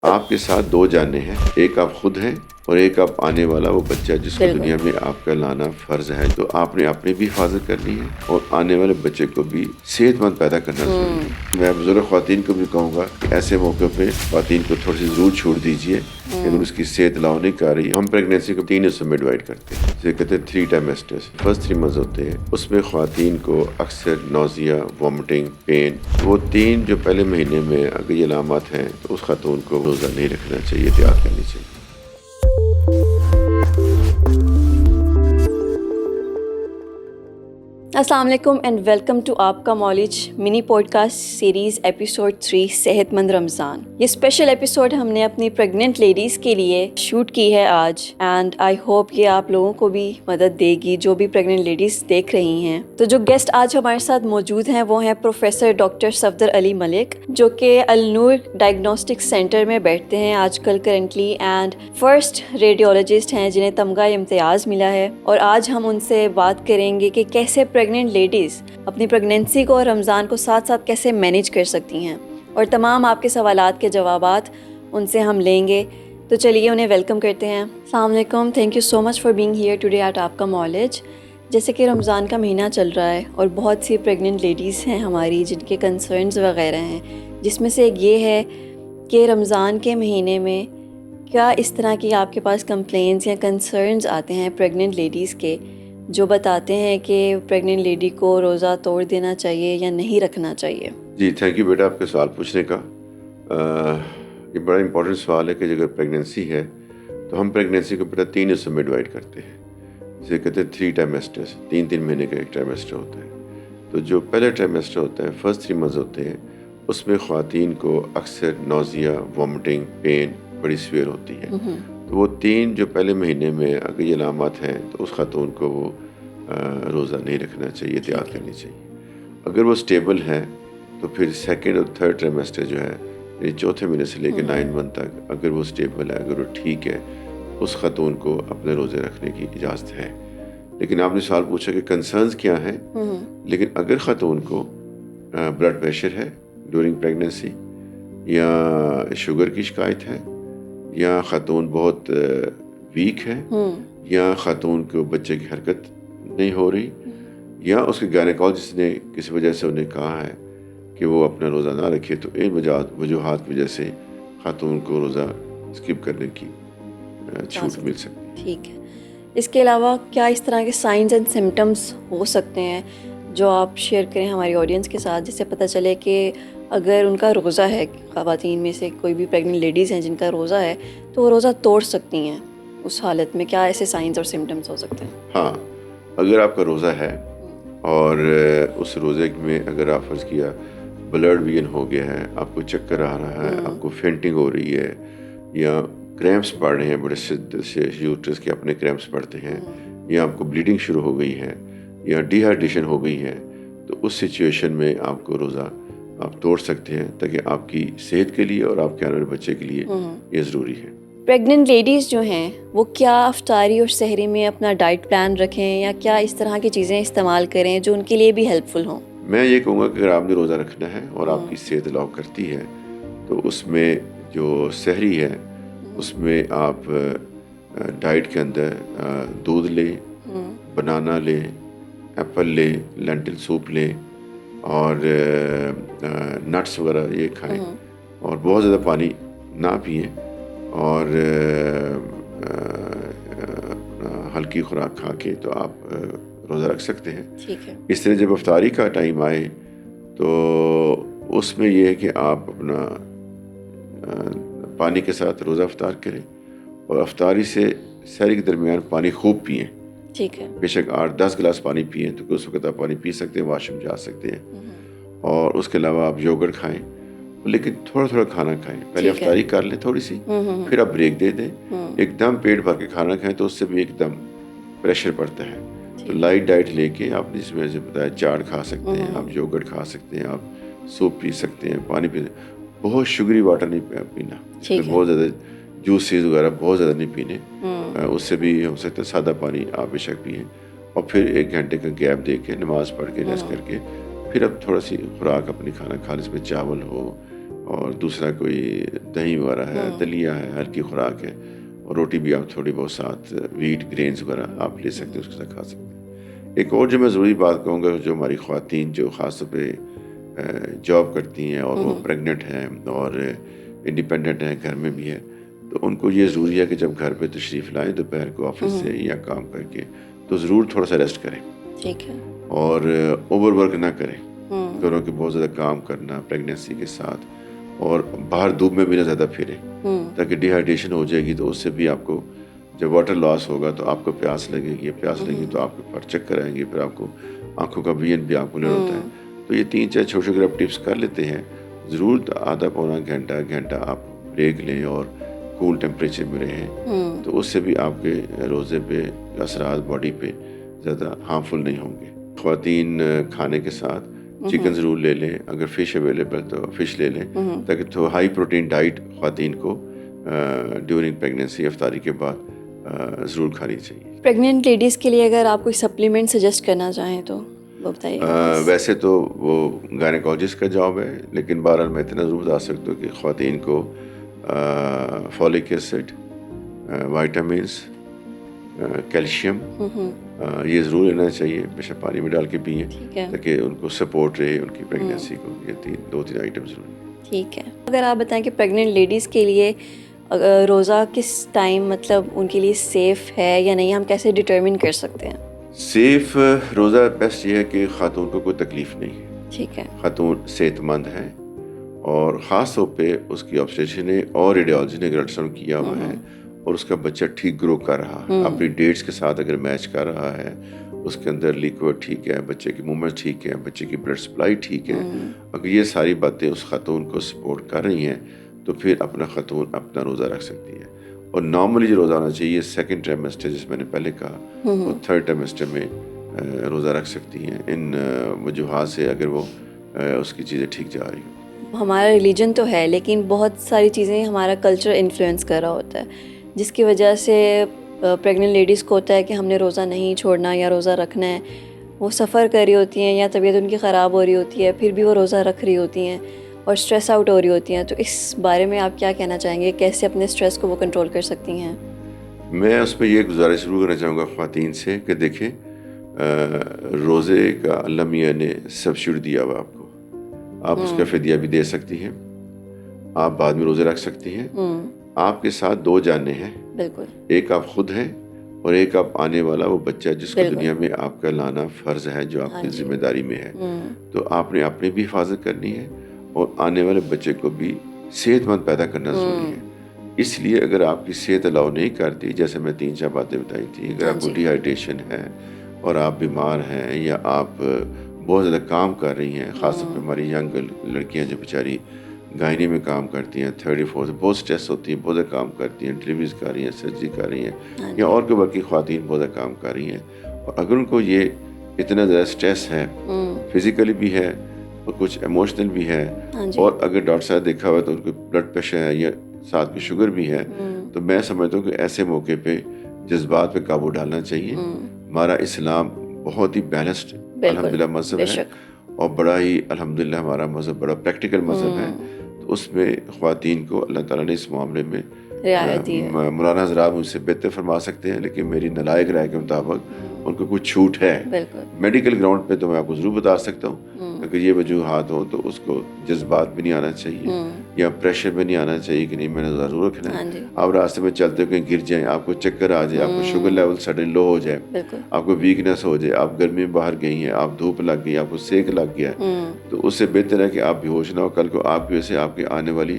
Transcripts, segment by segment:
آپ کے ساتھ دو جانیں ہیں، ایک آپ خود ہیں اور ایک آپ آنے والا وہ بچہ جس کو دنیا میں آپ کا لانا فرض ہے. تو آپ نے اپنی بھی حفاظت کرنی ہے اور آنے والے بچے کو بھی صحت مند پیدا کرنا ضروری ہے. میں بزرگ خواتین کو بھی کہوں گا کہ ایسے موقع پہ خواتین کو تھوڑی سی ضرور چھوٹ دیجیے کہ اگر اس کی صحت لاؤ نہیں کر رہی. ہم پریگنینسی کو 3 حصوں میں ڈیوائڈ کرتے ہیں، جسے کہتے ہیں 3 ٹرائمیسٹرز. فرسٹ 3 منتھس ہوتے ہیں، اس میں خواتین کو اکثر نوزیا، وامٹنگ، پین، وہ 3 جو پہلے مہینے میں اگر یہ علامات ہیں تو اس خاتون کو روزہ نہیں رکھنا چاہیے، احتیاط کرنی چاہیے. السلام علیکم اینڈ ویلکم ٹو آپ کا مالج منی پوڈ کاسٹ سیریز ایپیسوڈ 3 صحت مند رمضان. یہ اسپیشل ایپیسوڈ ہم نے اپنی پریگننٹ لیڈیز کے لیے شوٹ کی ہے آج، اینڈ آئی ہوپ یہ آپ لوگوں کو بھی مدد دے گی جو بھی پریگننٹ لیڈیز دیکھ رہی ہیں. تو جو گیسٹ آج ہمارے ساتھ موجود ہیں وہ ہیں پروفیسر ڈاکٹر صفدر علی ملک، جو کہ النور ڈائگنوسٹک سینٹر میں بیٹھتے ہیں آج کل کرنٹلی، اینڈ فرسٹ ریڈیولوجسٹ ہیں جنہیں تمغہ امتیاز ملا ہے. اور آج ہم ان سے بات کریں گے کہ کیسے پریگننٹ لیڈیز اپنی پریگنینسی کو اور رمضان کو ساتھ ساتھ کیسے مینیج کر سکتی ہیں، اور تمام آپ کے سوالات کے جوابات ان سے ہم لیں گے. تو چلیے انہیں ویلکم کرتے ہیں. السلام علیکم، thank you so much for being here today at آپ کا مالج. جیسے کہ رمضان کا مہینہ چل رہا ہے اور بہت سی پریگننٹ لیڈیز ہیں ہماری جن کے کنسرنز وغیرہ ہیں، جس میں سے ایک یہ ہے کہ رمضان کے مہینے میں کیا اس طرح کی آپ کے پاس کمپلینس یا کنسرنز آتے ہیں پریگننٹ لیڈیز کے، جو بتاتے ہیں کہ پریگننٹ لیڈی کو روزہ توڑ دینا چاہیے یا نہیں رکھنا چاہیے؟ جی تھینک یو بیٹا آپ کے سوال پوچھنے کا. یہ بڑا امپورٹنٹ سوال ہے کہ اگر پریگنینسی ہے تو ہم پریگنینسی کو بیٹا 3 حصوں میں ڈیوائڈ کرتے ہیں، جسے کہتے ہیں 3 ٹرائمیسٹرز. 3 مہینے کا ایک ٹرائمیسٹر ہوتا ہے. تو جو پہلا ٹرائمیسٹر ہوتا ہے، فرسٹ 3 منتھس ہوتے ہیں، اس میں خواتین کو اکثر نوزیا، وامٹنگ، پین بڑی سویئر ہوتی ہے. تو وہ 3 جو پہلے مہینے میں اگر یہ علامات ہیں تو اس خاتون کو وہ روزہ نہیں رکھنا چاہیے، احتیاط کرنی چاہیے. اگر وہ اسٹیبل ہے تو پھر سیکنڈ اور تھرڈ ٹرائمیسٹر جو ہے، یعنی چوتھے مہینے سے لے کے 9 منتھ تک، اگر وہ اسٹیبل ہے، اگر وہ ٹھیک ہے، اس خاتون کو اپنے روزے رکھنے کی اجازت ہے. لیکن آپ نے سوال پوچھا کہ کنسرنز کیا ہیں. لیکن اگر خاتون کو بلڈ پریشر ہے ڈیورنگ پریگنینسی، یا شوگر کی شکایت ہے، یا خاتون بہت ویک ہے، یا خاتون کو بچے کی حرکت نہیں ہو رہی، یا اس کے گائنیکالوجسٹ نے کسی وجہ سے انہیں کہا ہے کہ وہ اپنا روزہ نہ رکھے، تو ان وجوہات کی وجہ سے خاتون کو روزہ اسکپ کرنے کی چھوٹ مل سکتی ہے. ٹھیک ہے. اس کے علاوہ کیا اس طرح کے سائنز اینڈ سمٹمس ہو سکتے ہیں جو آپ شیئر کریں ہماری آڈینس کے ساتھ، جس سے پتہ چلے کہ اگر ان کا روزہ ہے، خواتین میں سے کوئی بھی پریگننٹ لیڈیز ہیں جن کا روزہ ہے، تو وہ روزہ توڑ سکتی ہیں اس حالت میں؟ کیا ایسے سائنز اور سمٹمس ہو سکتے ہیں؟ ہاں، اگر آپ کا روزہ ہے اور اس روزے میں اگر آپ فرض کیا بلڈ وین ہو گیا ہے، آپ کو چکر آ رہا ہے، آپ کو فینٹنگ ہو رہی ہے، یا کریمپس پڑ رہے ہیں بڑے شدت سے، یوٹرس کے اپنے کریمپس پڑتے ہیں، یا آپ کو بلیڈنگ شروع ہو گئی ہے، یا ڈی ہائیڈریشن ہو گئی ہے، تو اس سچویشن میں آپ کو روزہ آپ توڑ سکتے ہیں، تاکہ آپ کی صحت کے لیے اور آپ کے آنے والے بچے کے لیے یہ ضروری ہے. پریگننٹ لیڈیز جو ہیں وہ کیا افطاری اور سحری میں اپنا ڈائٹ پلان رکھیں، یا کیا اس طرح کی چیزیں استعمال کریں جو ان کے لیے بھی ہیلپ فل ہوں؟ میں یہ کہوں گا کہ اگر آپ نے روزہ رکھنا ہے اور آپ کی صحت الاؤ کرتی ہے تو اس میں جو سحری ہے اس میں آپ ڈائٹ کے اندر دودھ لیں، بنانا لیں، ایپل لیں، لینٹل سوپ لیں، اور نٹس وغیرہ یہ کھائیں، اور بہت زیادہ پانی نہ پئیں، اور ہلکی خوراک کھا کے تو آپ روزہ رکھ سکتے ہیں. ٹھیک ہے. اس طرح جب افطاری کا ٹائم آئے تو اس میں یہ ہے کہ آپ اپنا پانی کے ساتھ روزہ افطار کریں، اور افطاری سے سحری کے درمیان پانی خوب پئیں. ٹھیک ہے. بے شک 8-10 گلاس پانی پئیں تو اس وقت آپ پانی پی سکتے ہیں، واش روم جا سکتے ہیں. اور اس کے علاوہ آپ یوگرٹ کھائیں، لیکن تھوڑا تھوڑا کھانا کھائیں. پہلے افطاری کر لیں تھوڑی سی، پھر آپ بریک دے دیں. ایک دم پیٹ بھر کے کھانا کھائیں تو اس سے بھی ایک دم پریشر پڑتا ہے. تو لائٹ ڈائٹ لے کے آپ جس میں سے بتایا چاٹ کھا سکتے ہیں، آپ یوگرٹ کھا سکتے ہیں، آپ سوپ پی سکتے ہیں، پانی پی. بہت شگری واٹر نہیں پینا، اس میں بہت زیادہ جوسز وغیرہ بہت زیادہ نہیں پینے. اس سے بھی ہو سکتا ہے سادہ پانی آپ بے شک پئیں، اور پھر 1 گھنٹے کا گیپ دے کے نماز پڑھ کے ریسٹ کر کے پھر اب تھوڑا سی خوراک اپنی کھانا کھا لیں، اس میں چاول ہو اور دوسرا کوئی دہی وغیرہ ہے, دلیا ہے, ہلکی خوراک ہے, اور روٹی بھی آپ تھوڑی بہت ساتھ ویٹ گرینز وغیرہ آپ لے سکتے ہیں, اس کے ساتھ کھا سکتے ہیں. ایک اور جو میں ضروری بات کہوں گا, جو ہماری خواتین جو خاص طور پہ جاب کرتی ہیں اور وہ پریگننٹ ہیں اور انڈیپینڈنٹ ہیں, گھر میں بھی ہے, تو ان کو یہ ضروری ہے کہ جب گھر پہ تشریف لائیں دوپہر کو آفس سے یا کام کر کے, تو ضرور تھوڑا سا ریسٹ کریں. ٹھیک ہے. اور اوور ورک نہ کریں, گھروں کے بہت زیادہ کام کرنا پریگنینسی کے ساتھ, اور باہر دھوپ میں بھی نہ زیادہ پھریں تاکہ ڈی ہائیڈریشن ہو جائے گی, تو اس سے بھی آپ کو جب واٹر لاس ہوگا تو آپ کو پیاس لگے گی, پیاس لگے گی تو آپ کے پر چکر آئیں گے, پھر آپ کو آنکھوں کا ویژن بھی آپ کو لینا ہوتا ہے. تو یہ 3-4 چھوٹے چھوٹے آپ ٹپس کر لیتے ہیں, ضرور آدھا پونا گھنٹہ آپ بریک لیں اور کول ٹیمپریچر میں رہیں, تو اس سے بھی آپ کے روزے پہ اثرات باڈی پہ زیادہ ہارمفل نہیں ہوں گے. خواتین کھانے کے ساتھ چکن ضرور لے لیں, اگر فش اویلیبل تو فش لے لیں, تاکہ تو ہائی پروٹین ڈائٹ خواتین کو ڈیورنگ پریگنینسی افطاری کے بعد ضرور کھانی چاہیے. پریگننٹ لیڈیز کے لیے اگر آپ کوئی سپلیمنٹ سجیسٹ کرنا چاہیں تو وہ بتائیے. ویسے تو وہ گائنیکالوجسٹ کا جاب ہے, لیکن بہرحال میں اتنا ضرور بتا سکتا ہوں کہ خواتین کو فولک ایسڈ, وائٹامنس, کیلشیم یہ ضرور لینا چاہیے, بے پانی میں ڈال کے پئیں تاکہ ان کو سپورٹ رہے ان کی پریگنینسی کو. یہ 2-3 آئٹم ضرور. ٹھیک ہے. اگر آپ بتائیں کہ پریگننٹ لیڈیز کے لیے روزہ کس ٹائم مطلب ان کے لیے سیف ہے یا نہیں, ہم کیسے ڈٹرمن کر سکتے ہیں؟ سیف روزہ بیسٹ یہ ہے کہ خاتون کو کوئی تکلیف نہیں ہے. ٹھیک ہے. خاتون صحت مند ہے, اور خاص طور پہ اس کی آبسٹریشن نے اور ریڈیالوجی نے الٹراساؤنڈ کیا ہوا ہے, اور اس کا بچہ ٹھیک گرو کر رہا ہے, اپنی ڈیٹس کے ساتھ اگر میچ کر رہا ہے, اس کے اندر لیکوڈ ٹھیک ہے, بچے کی موومنٹ ٹھیک ہے, بچے کی بلڈ سپلائی ٹھیک ہے, اگر یہ ساری باتیں اس خاتون کو سپورٹ کر رہی ہیں تو پھر اپنا خاتون اپنا روزہ رکھ سکتی ہے. اور نارملی جو روزہ ہونا چاہیے سیکنڈ ٹرائمیسٹر, جس میں نے پہلے کہا, اور تھرڈ ٹرائمیسٹر میں روزہ رکھ سکتی ہیں ان وجوہات سے, اگر وہ اس کی چیزیں ٹھیک جا رہی ہوں. ہمارا ریلیجن تو ہے, لیکن بہت ساری چیزیں ہمارا کلچر انفلوئنس کر رہا ہوتا ہے, جس کی وجہ سے پریگننٹ لیڈیز کو ہوتا ہے کہ ہم نے روزہ نہیں چھوڑنا یا روزہ رکھنا ہے. وہ سفر کر رہی ہوتی ہیں یا طبیعت ان کی خراب ہو رہی ہوتی ہے, پھر بھی وہ روزہ رکھ رہی ہوتی ہیں اور اسٹریس آؤٹ ہو رہی ہوتی ہیں. تو اس بارے میں آپ کیا کہنا چاہیں گے, کیسے اپنے اسٹریس کو وہ کنٹرول کر سکتی ہیں؟ میں اس پہ یہ گزارش شروع کرنا چاہوں گا خواتین سے کہ دیکھیں, روزے کا اللہ میاں نے سبسٹیوٹ دیا ہوا آپ کو, آپ اس کا فدیہ بھی دے سکتی ہیں, آپ بعد میں روزے رکھ سکتی ہیں. آپ کے ساتھ 2 جانیں ہیں, بالکل, ایک آپ خود ہیں اور ایک آپ آنے والا وہ بچہ جس کو دنیا میں آپ کا لانا فرض ہے, جو آپ کی ذمہ داری میں ہے. تو آپ نے اپنی بھی حفاظت کرنی ہے اور آنے والے بچے کو بھی صحت مند پیدا کرنا ضروری ہے. اس لیے اگر آپ کی صحت الاؤ نہیں کرتی, جیسے میں 3-4 باتیں بتائی تھیں, اگر آپ کو ڈی ہائیڈریشن ہے اور آپ بیمار ہیں یا آپ بہت زیادہ کام کر رہی ہیں, خاص طور پہ ہماری ینگ لڑکیاں جو بیچاری گائنی میں کام کرتی ہیں, 34 بہت اسٹریس ہوتی ہیں, بہت زیادہ کام کرتی ہیں, ڈلیوریز کر رہی ہیں, سرجری کر رہی ہیں, یا اور کوئی باقی خواتین بہت زیادہ کام کر رہی ہیں, اور اگر ان کو یہ اتنا زیادہ اسٹریس ہے, فزیکلی بھی ہے اور کچھ ایموشنل بھی ہے, اور اگر ڈاکٹر صاحب دیکھا ہوا تو ان کو بلڈ پریشر ہے یا ساتھ میں شوگر بھی ہے, تو میں سمجھتا ہوں کہ ایسے موقع پہ جذبات پہ قابو ڈالنا چاہیے. ہمارا اسلام بہت ہی بیلنسڈ الحمدللہ مذہب ہے, اور بڑا ہی الحمدللہ ہمارا مذہب بڑا پریکٹیکل مذہب ہے. تو اس میں خواتین کو اللہ تعالیٰ نے اس معاملے میں مولانا حضرات مجھ سے بہتر فرما سکتے ہیں, لیکن میری نالائق رائے کے مطابق ان کو کچھ چھوٹ ہے. میڈیکل گراؤنڈ پہ تو میں آپ کو ضرور بتا سکتا ہوں, اگر یہ وجوہات ہوں تو اس کو جذبات بھی نہیں آنا چاہیے یا پریشر میں نہیں آنا چاہیے کہ نہیں میں نے ضرور رکھنا ہے. آپ راستے میں چلتے ہو کہیں گر جائیں, آپ کو چکر آ جائے, آپ کو شوگر لیول سڈن لو ہو جائے, آپ کو ویکنیس ہو جائے, آپ گرمی میں باہر گئی ہیں, آپ دھوپ لگ گئی, آپ کو سیک لگ گیا, تو اس سے بہتر ہے کہ آپ بیہوش نہ ہو. کل کو آپ کی وجہ سے آپ کے آنے والی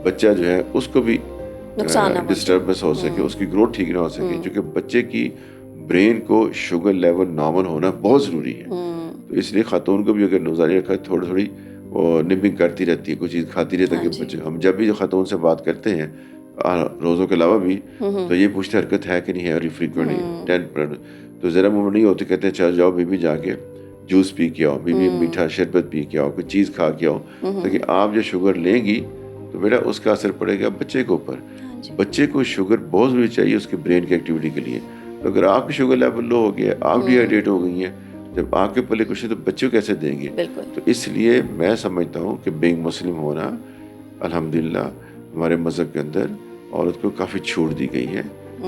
بچہ جو ہے اس کو بھی ڈسٹربنس ہو سکے, اس کی گروتھ ٹھیک نہ ہو سکے, کیونکہ بچے کی برین کو شوگر لیول نارمل ہونا بہت ضروری ہے. تو اس لیے خاتون کو بھی اگر نوزائیدہ رکھا تھوڑی تھوڑی وہ نبنگ کرتی رہتی ہے, کوئی چیز کھاتی رہتی ہے کہ بچے. ہم جب بھی خاتون سے بات کرتے ہیں روزوں کے علاوہ بھی, تو یہ پوچھتے حرکت ہے کہ نہیں ہے, اور یہ فریکوینٹلی 10%, تو ذرا مومنٹ نہیں ہوتی, کہتے ہیں چل جاؤ بیبی جا کے جوس پی کے آؤ, بیبی میٹھا شربت پی کے آؤ, کوئی چیز کھا کے آؤ, تاکہ آپ جو شوگر لیں گی تو بیٹا اس کا اثر پڑے گا بچے کے اوپر. بچے کو شوگر بہت ضروری چاہیے اس کے برین کی ایکٹیویٹی کے لیے. تو اگر آپ کی شوگر لیول لو ہو گیا, آپ ڈی ہائیڈریٹ ہو گئی ہیں, جب آپ کے پلے کچھ ہے تو بچوں کیسے دیں گے؟ تو اس لیے میں سمجھتا ہوں کہ بینگ مسلم ہونا الحمدللہ ہمارے مذہب کے اندر عورت کو کافی چھوٹ دی گئی ہے.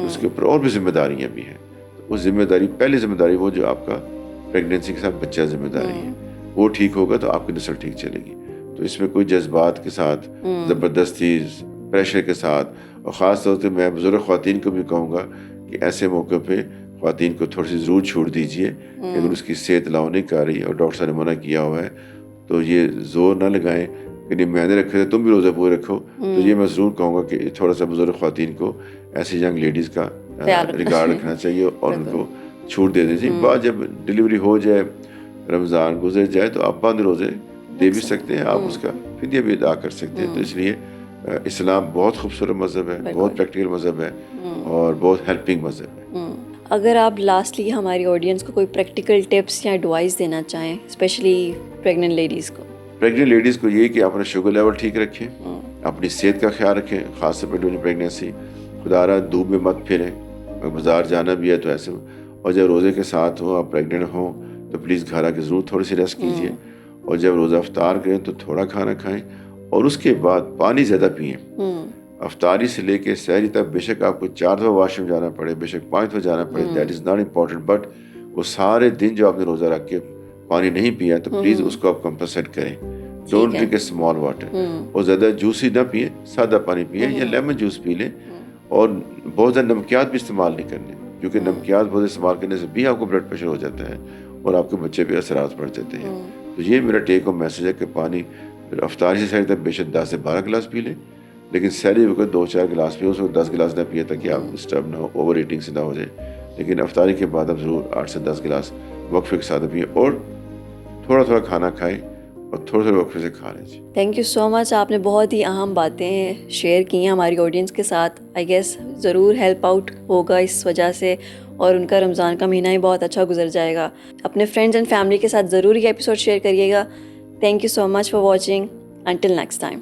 اس کے اوپر اور بھی ذمہ داریاں بھی ہیں. وہ ذمہ داری, پہلی ذمہ داری وہ جو آپ کا پریگنینسی کے ساتھ بچہ ذمہ داری ہے, وہ ٹھیک ہوگا تو آپ کی نسل ٹھیک چلے گی. تو اس میں کوئی جذبات کے ساتھ, زبردستی, پریشر کے ساتھ, اور خاص طور سے میں بزرگ خواتین کو بھی کہوں گا کہ ایسے موقع پہ خواتین کو تھوڑی سی ضرور چھوٹ دیجیے کہ اگر اس کی صحت لاؤ نہیں کر رہی اور ڈاکٹر صاحب نے منع کیا ہوا ہے تو یہ زور نہ لگائیں کہ نہیں میں نے رکھے تھے تم بھی روزہ پورے رکھو. تو یہ میں ضرور کہوں گا کہ تھوڑا سا بزرگ خواتین کو ایسی ینگ لیڈیز کا ریگارڈ رکھنا چاہیے اور ان کو چھوٹ دے دینی چاہیے. بعد جب ڈلیوری ہو جائے, رمضان گزر جائے تو آپ 5 روزے دے بھی سکتے ہیں, آپ اس کا فدیہ بھی ادا کر سکتے ہیں. تو اس لیے اسلام بہت خوبصورت مذہب ہے, بہت پریکٹیکل مذہب ہے اور بہت ہیلپنگ مذہب ہے. اگر آپ لاسٹلی ہماری آڈینس کو کوئی پریکٹیکل ٹپس یا ایڈوائس دینا چاہیں اسپیشلی پریگننٹ لیڈیز کو. پریگننٹ لیڈیز کو یہ کہ اپنا شوگر لیول ٹھیک رکھیں, اپنی صحت کا خیال رکھیں, خاص طور پہ ڈیورنگ پریگنینسی. خدا رہا دھوپ میں مت پھریں, بازار جانا بھی ہے تو ایسے. اور جب روزے کے ساتھ ہوں, آپ پریگننٹ ہوں تو پلیز گھر آ کے ضرور تھوڑی سی ریسٹ کیجیے. اور جب روزہ افطار کریں تو تھوڑا کھانا کھائیں اور اس کے بعد پانی زیادہ پئیں. افطاری سے لے کے سحری تک بے شک آپ کو 4 دفعہ واش روم جانا پڑے, بے شک 5 دفعہ جانا پڑے, that is not important, but وہ سارے دن جو آپ نے روزہ رکھ کے پانی نہیں پیا تو پلیز اس کو آپ کمپنسیٹ کریں. Don't drink a small water. اور زیادہ جوسی نہ پئیں, سادہ پانی پئیں یا لیمن جوس پی لیں. اور بہت زیادہ نمکیات بھی استعمال نہیں کرنے, کیونکہ نمکیات بہت استعمال کرنے سے بھی آپ کو بلڈ پریشر ہو جاتا ہے اور آپ کے بچے پہ اثرات پڑ جاتے ہیں. تو یہ میرا ٹیک ہوم میسج ہے کہ پانی افطاری سے سحری تک بے شک 10 سے 12 گلاس پی لیں, لیکن سحری وقت 2-4 گلاس پیے, اس وقت 10 گلاس نہ پیے تاکہ آپ ڈسٹرب نہ ہو, اوور ایٹنگ سے نہ ہو جائے. لیکن افطاری کے بعد آپ ضرور 8 سے 10 گلاس وقفے کے ساتھ پئیں اور تھوڑا تھوڑا کھانا کھائیں اور تھوڑے تھوڑے وقفے سے کھا لیں. تھینک یو سو مچ. آپ نے بہت ہی اہم باتیں شیئر کی ہیں ہماری آڈینس کے ساتھ. آئی گیس ضرور ہیلپ آؤٹ ہوگا اس وجہ سے, اور ان کا رمضان کا مہینہ ہی بہت اچھا گزر جائے گا. اپنے فرینڈز اینڈ فیملی کے ساتھ ضرور یہ ایپیسوڈ شیئر کریے گا. Thank you so much for watching. Until next time.